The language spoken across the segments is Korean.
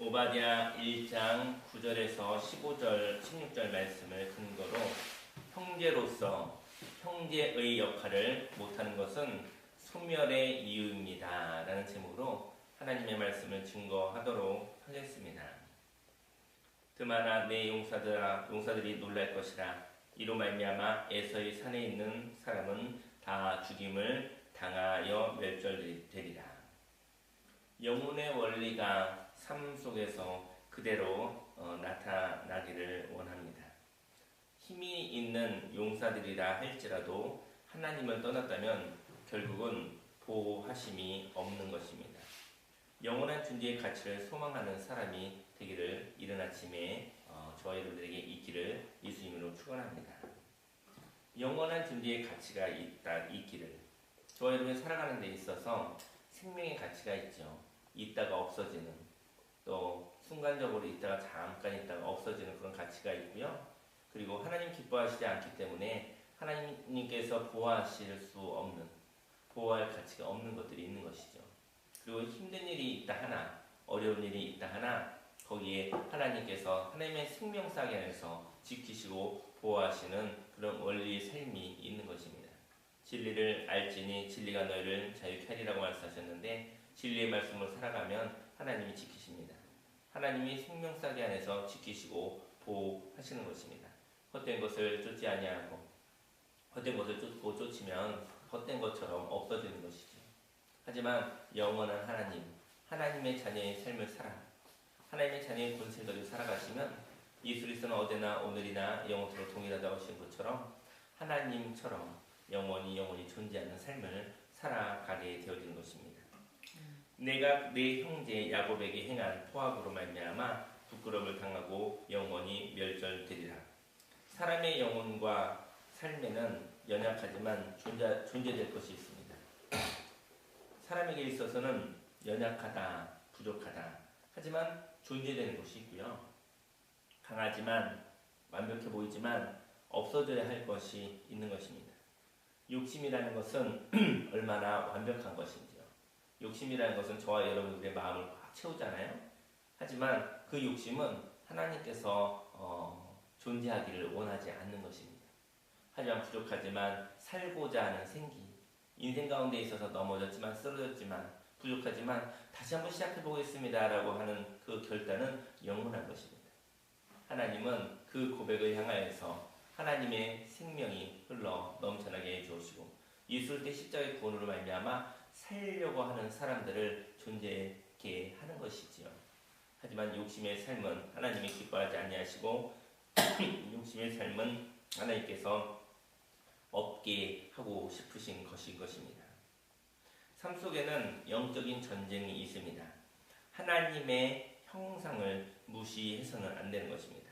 오바댜 1장 9절에서 15절, 16절 말씀을 근거로 형제로서 형제의 역할을 못하는 것은 소멸의 이유입니다. 라는 제목으로 하나님의 말씀을 증거하도록 하겠습니다. 드마나 내 용사들이 놀랄 것이라. 이로 말미암아 에서의 산에 있는 사람은 다 죽임을 당하여 멸절되리라. 영혼의 원리가 삶 속에서 그대로 나타나기를 원합니다. 힘이 있는 용사들이라 할지라도 하나님을 떠났다면 결국은 보호하심이 없는 것입니다. 영원한 존재의 가치를 소망하는 사람이 되기를 이른 아침에 저와 여러분들에게 있기를 예수님으로 축원합니다. 영원한 존재의 가치가 있기를. 저와 여러분이 살아가는 데 있어서 생명의 가치가 있죠. 있다가 없어지는, 또 순간적으로 있다가 잠깐 있다가 없어지는 그런 가치가 있고요. 그리고 하나님 기뻐하시지 않기 때문에 하나님께서 보호하실 수 없는, 보호할 가치가 없는 것들이 있는 것이죠. 그리고 힘든 일이 있다 하나, 어려운 일이 있다 하나, 거기에 하나님께서 하나님의 생명사기 안에서 지키시고 보호하시는 그런 원리의 삶이 있는 것입니다. 진리를 알지니 진리가 너희를 자유케 하리라고 말씀하셨는데, 진리의 말씀을 살아가면 하나님이 지키십니다. 하나님이 생명사기 안에서 지키시고 보호하시는 것입니다. 헛된 것을 쫓지 아니하고, 헛된 것을 쫓고 쫓으면 헛된 것처럼 없어지는 것이죠. 하지만 영원한 하나님, 하나님의 자녀의 삶을 하나님의 자녀의 본색을 살아가시면 예수 그리스도는 어제나 오늘이나 영원토록 동일하다고 하신 것처럼 하나님처럼 영원히 존재하는 삶을 살아가게 되어지는 것입니다. 내가 내 형제 야곱에게 행한 포악으로 말미암아 부끄러움을 당하고 영원히 멸절되리라. 사람의 영혼과 삶에는 연약하지만 존재될 것이 있습니다. 사람에게 있어서는 연약하다, 부족하다. 하지만 존재되는 것이 있고요. 강하지만, 완벽해 보이지만 없어져야 할 것이 있는 것입니다. 욕심이라는 것은 얼마나 완벽한 것인지요. 욕심이라는 것은 저와 여러분들의 마음을 꽉 채우잖아요. 하지만 그 욕심은 하나님께서 존재하기를 원하지 않는 것입니다. 하지만 부족하지만 살고자 하는 생기, 인생 가운데 있어서 넘어졌지만 쓰러졌지만 부족하지만 다시 한번 시작해 보겠습니다 라고 하는 그 결단은 영원한 것입니다. 하나님은 그 고백을 향하여서 하나님의 생명이 흘러 넘쳐나게 해주시고 예수 그리스도의 십자가의 구원으로 말미암아 살려고 하는 사람들을 존재케 하는 것이지요. 하지만 욕심의 삶은 하나님이 기뻐하지 아니하시고 욕심의 삶은 하나님께서 없게 하고 싶으신 것입니다. 삶 속에는 영적인 전쟁이 있습니다. 하나님의 형상을 무시해서는 안 되는 것입니다.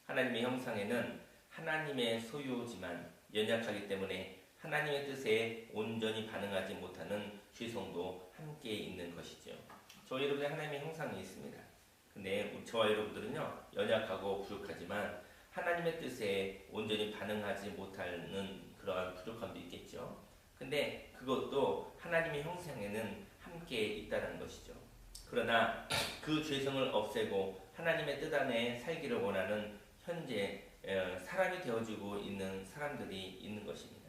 하나님의 형상에는 하나님의 소유지만 연약하기 때문에 하나님의 뜻에 온전히 반응하지 못하는 죄성도 함께 있는 것이죠. 저와 여러분의 하나님의 형상이 있습니다. 근데 저와 여러분들은요, 연약하고 부족하지만 하나님의 뜻에 온전히 반응하지 못하는 그러한 부족함도 있겠죠. 근데 그것도 하나님의 형상에는 함께 있다는 것이죠. 그러나 그 죄성을 없애고 하나님의 뜻 안에 살기를 원하는 현재 사람이 되어지고 있는 사람들이 있는 것입니다.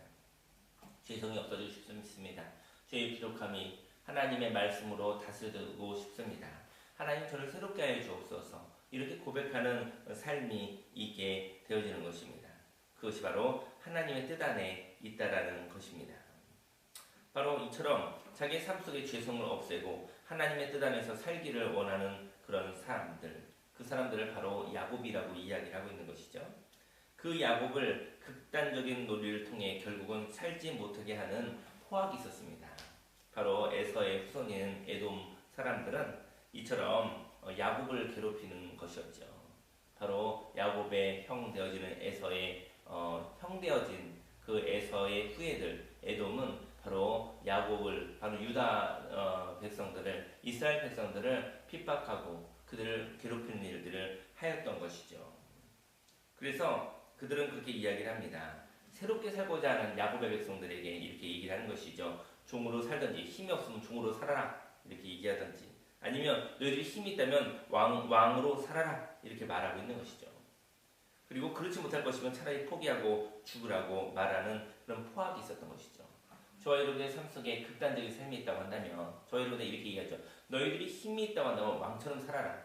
죄성이 없어지고 싶습니다. 죄의 부족함이 하나님의 말씀으로 다스리고 싶습니다. 하나님 저를 새롭게 하여 주옵소서. 이렇게 고백하는 삶이 있게 되어지는 것입니다. 그것이 바로 하나님의 뜻 안에 있다라는 것입니다. 바로 이처럼 자기의 삶 속의 죄성을 없애고 하나님의 뜻 안에서 살기를 원하는 그런 사람들, 그 사람들을 바로 야곱이라고 이야기를 하고 있는 것이죠. 그 야곱을 극단적인 논리를 통해 결국은 살지 못하게 하는 포악이 있었습니다. 바로 에서의 후손인 에돔 사람들은 이처럼 야곱을 괴롭히는 것이었죠. 바로 야곱의 형 되어지는 에서의 형 되어진 그 에서의 후예들 에돔은 바로 야곱을, 바로 유다 백성들을, 이스라엘 백성들을 핍박하고 그들을 괴롭히는 일들을 하였던 것이죠. 그래서 그들은 그렇게 이야기를 합니다. 새롭게 살고자 하는 야곱의 백성들에게 이렇게 얘기를 하는 것이죠. 종으로 살든지, 힘이 없으면 종으로 살아라 이렇게 얘기하든지, 아니면 너희들이 힘이 있다면 왕으로 살아라 이렇게 말하고 있는 것이죠. 그리고 그렇지 못할 것이면 차라리 포기하고 죽으라고 말하는 그런 포악이 있었던 것이죠. 저와 여러분의 삶 속에 극단적인 삶이 있다고 한다면 저와 여러분은 이렇게 얘기하죠. 너희들이 힘이 있다고 한다면 왕처럼 살아라.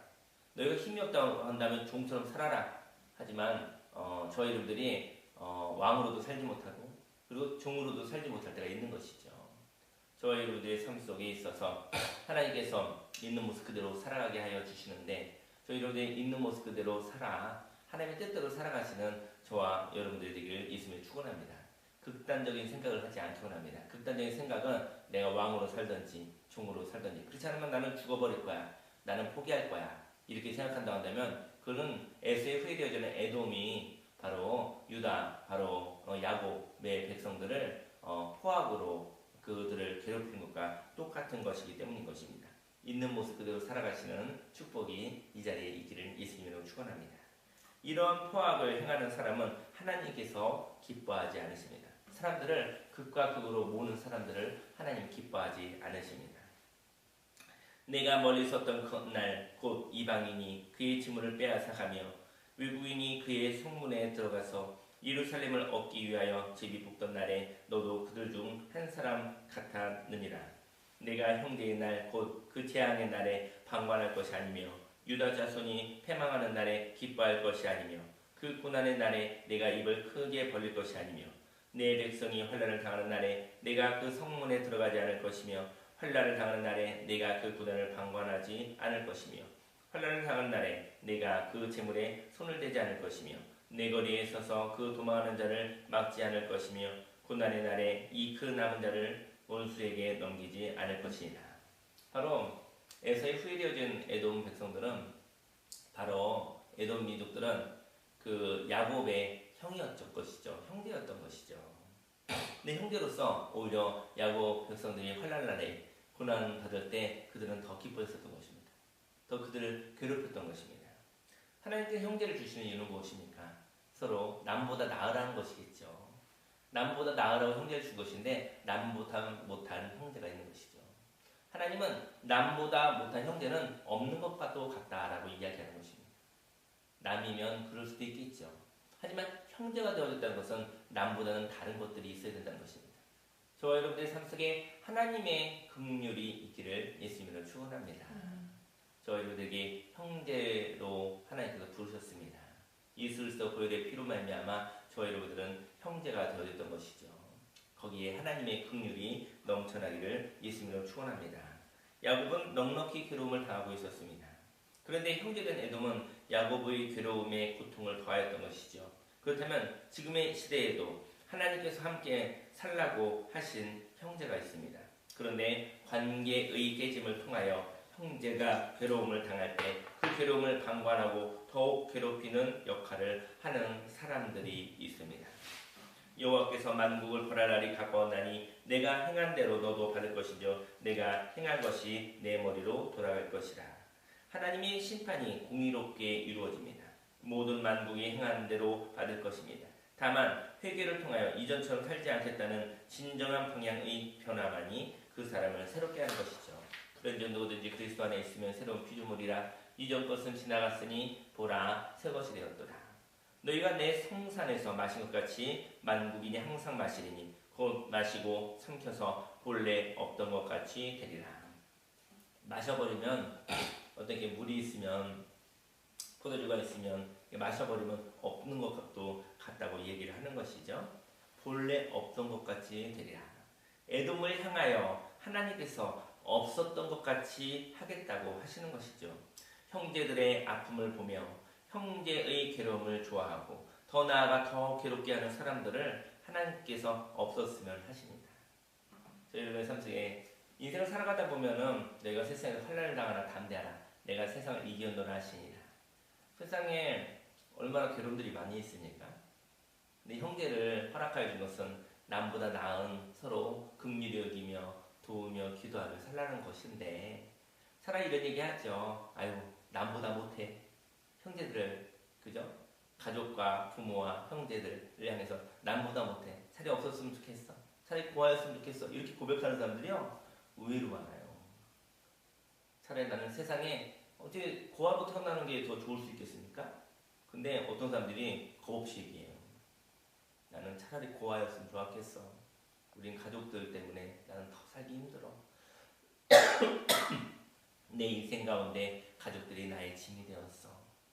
너희가 힘이 없다고 한다면 종처럼 살아라. 하지만 저와 여러분들이 왕으로도 살지 못하고 그리고 종으로도 살지 못할 때가 있는 것이죠. 저와 여러분들의 삶 속에 있어서 하나님께서 있는 모습 그대로 살아가게 하여 주시는데 저희 여러분들이 있는 모습 그대로 살아 하나님의 뜻대로 살아가시는 저와 여러분들이 되기를 예수님을 축원합니다. 극단적인 생각을 하지 않기 원합니다. 극단적인 생각은 내가 왕으로 살든지 종으로 살든지 그렇지 않으면 나는 죽어버릴 거야. 나는 포기할 거야. 이렇게 생각한다고 한다면 그는 에서의 후예되어지는 에돔이 바로 유다, 바로 야곱의 백성들을 포악으로 그들을 괴롭히는 것과 똑같은 것이기 때문인 것입니다. 있는 모습 그대로 살아가시는 축복이 이 자리에 있기를 예수님으로 축원합니다. 이런 포악을 행하는 사람은 하나님께서 기뻐하지 않으십니다. 사람들을 극과 극으로 모는 사람들을 하나님 기뻐하지 않으십니다. 내가 멀리 있었던 그날 곧 이방인이 그의 지물을 빼앗아가며 외국인이 그의 성문에 들어가서 예루살렘을 얻기 위하여 제비 볶던 날에 너도 그들 중 한 사람 같았느니라. 내가 형제의 날 곧 그 재앙의 날에 방관할 것이 아니며 유다 자손이 패망하는 날에 기뻐할 것이 아니며 그 고난의 날에 내가 입을 크게 벌릴 것이 아니며 내 백성이 환난을 당하는 날에 내가 그 성문에 들어가지 않을 것이며 환난을 당하는 날에 내가 그 고난을 방관하지 않을 것이며 환난을 당하는 날에 내가 그 재물에 손을 대지 않을 것이며 내 거리에 서서 그 도망하는 자를 막지 않을 것이며 고난의 날에 이 그 남은 자를 원수에게 넘기지 않을 것이니라. 바로 에서의 후회되어진 에돔 백성들은 바로 에돔 민족들은 그 야곱의 형이었던 것이죠. 형제였던 것이죠. 근데 형제로서 오히려 야곱 백성들이 환난 날에 고난 받을 때 그들은 더 기뻐했었던 것입니다. 더 그들을 괴롭혔던 것입니다. 하나님께 형제를 주시는 이유는 무엇입니까? 서로 남보다 나으라는 것이겠죠. 남보다 나으라고 형제를 준 것인데 남보다 못한 형제가 있는 것이죠. 하나님은 남보다 못한 형제는 없는 것과도 같다라고 이야기하는 것입니다. 남이면 그럴 수도 있겠죠. 하지만 형제가 되어졌다는 것은 남보다는 다른 것들이 있어야 된다는 것입니다. 저와 여러분들의 삶 속에 하나님의 긍휼이 있기를 예수님으로 축원합니다. 저와 여러분들에게 형제로 하나님께서 부르셨습니다. 예수로서 보혈의 피로 말미암아 저와 여러분들은 형제가 되어졌던 것이죠. 거기에 하나님의 긍휼이 넘쳐나기를 예수님으로 축원합니다. 야곱은 넉넉히 괴로움을 당하고 있었습니다. 그런데 형제된 에돔은 야곱의 괴로움에 고통을 더하였던 것이죠. 그렇다면 지금의 시대에도 하나님께서 함께 살라고 하신 형제가 있습니다. 그런데 관계의 깨짐을 통하여 형제가 괴로움을 당할 때 그 괴로움을 방관하고 더욱 괴롭히는 역할을 하는 사람들이 있습니다. 여호와께서 만국을 벌할 날이 가까웠나니 내가 행한 대로 너도 받을 것이며 내가 행한 것이 내 머리로 돌아갈 것이라. 하나님의 심판이 공의롭게 이루어집니다. 모든 만국이 행한 대로 받을 것입니다. 다만 회개를 통하여 이전처럼 살지 않겠다는 진정한 방향의 변화만이 그 사람을 새롭게 하는 것이죠. 그런즉 누구든지 그리스도 안에 있으면 새로운 피조물이라. 이전 것은 지나갔으니 보라 새 것이 되었도다. 너희가 내 성산에서 마신 것 같이 만국인이 항상 마시리니 곧 마시고 삼켜서 본래 없던 것 같이 되리라. 마셔버리면 어떻게 물이 있으면 포도주가 있으면 마셔버리면 없는 것도 같다고 얘기를 하는 것이죠. 본래 없던 것 같이 되리라. 에돔을 향하여 하나님께서 없었던 것 같이 하겠다고 하시는 것이죠. 형제들의 아픔을 보며 형제의 괴로움을 좋아하고 더 나아가 더 괴롭게 하는 사람들을 하나님께서 없었으면 하십니다. 저희 여러분의 삶 속에 인생을 살아가다 보면은 내가 세상에서 환난을 당하나 담대하라. 내가 세상을 이기었노라 하시니라. 세상에 얼마나 괴로움들이 많이 있습니까? 근데 형제를 허락하여 준 것은 남보다 나은 서로 긍휼히 여기며 도우며 기도하며 살라는 것인데 차라리 이런 얘기 하죠. 아유 남보다 못해. 형제들을 그죠? 가족과 부모와 형제들을 향해서 남보다 못해. 차라리 없었으면 좋겠어. 차라리 고아였으면 좋겠어. 이렇게 고백하는 사람들이요 의외로 많아요. 차라리 나는 세상에 어떻게 고아로 태어나는 게 더 좋을 수 있겠습니까? 근데 어떤 사람들이 겁없이 얘기해요. 나는 차라리 고아였으면 좋았겠어. 우린 가족들 때문에 나는 더 살기 힘들어. 내 인생 가운데 가족들이 나의 짐이 되었어.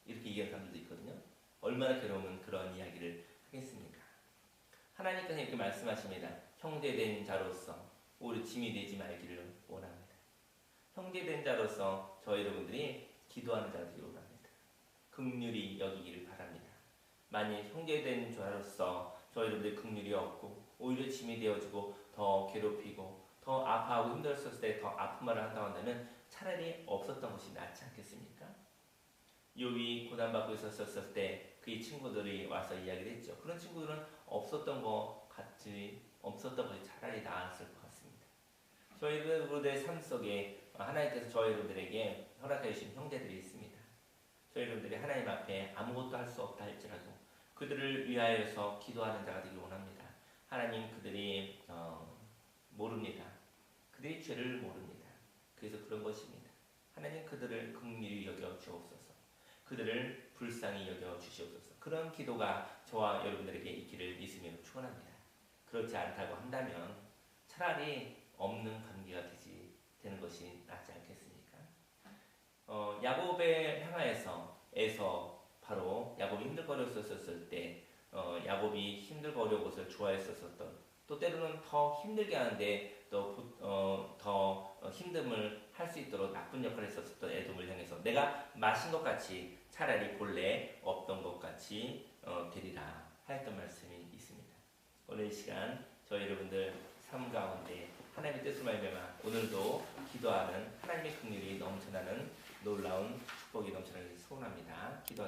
이렇게 얘기하는 사람들도 있거든요. 얼마나 괴로우면 그런 이야기를 하겠습니까? 하나님께서 이렇게 말씀하십니다. 형제된 자로서 오히려 짐이 되지 말기를 원합니다. 형제된 자로서 저희 여러분들이 기도하는 자가 되기를 원합니다. 긍휼히 여기기를 바랍니다. 만일 형제된 자로서 저희 여러분들이 긍휼이 없고 오히려 짐이 되어지고 더 괴롭히고 더 아파하고 힘들었을 때 더 아픈 말을 한다고 한다면 차라리 없었던 것이 낫지 않겠습니까? 욥이 고난받고 있었을 때 그의 친구들이 와서 이야기를 했죠. 그런 친구들은 없었던 것이 차라리 나았을 것 같습니다. 저희 여러분들의 삶 속에 하나님께서 저희 여러분들에게 허락해 주신 형제들이 있습니다. 저희 여러분들이 하나님 앞에 아무것도 할 수 없다 할지라도 그들을 위하여서 기도하는 자가 되길 원합니다. 하나님 그들이 모릅니다. 그들이 죄를 모릅니다. 그래서 그런 것입니다. 하나님 그들을 긍휼히 여겨 주옵소서. 그들을 불쌍히 여겨 주시옵소서. 그런 기도가 저와 여러분들에게 있기를 믿으며 축원합니다. 그렇지 않다고 한다면 차라리 없는 관계가 되는 것이 낫지 않겠습니까? 야곱을 향하여서 에서 바로 야곱이 힘들거렸었을 때 야곱이 힘들거려 것을 좋아했었던 또 때로는 더 힘들게 하는데 더 힘듦을 할 수 있도록 나쁜 역할을 했었던 에돔을 향해서 내가 마신 것 같이 차라리 본래 없던 것 같이 되리라 하였던 말씀이 있습니다. 오늘 이 시간 저희 여러분들 삶 가운데 하나님의 뜻을 말미암아 오늘도 기도하는 하나님의 긍휼이 넘쳐나는 놀라운 축복이 넘쳐나기를 소원합니다. 기도하겠습니다.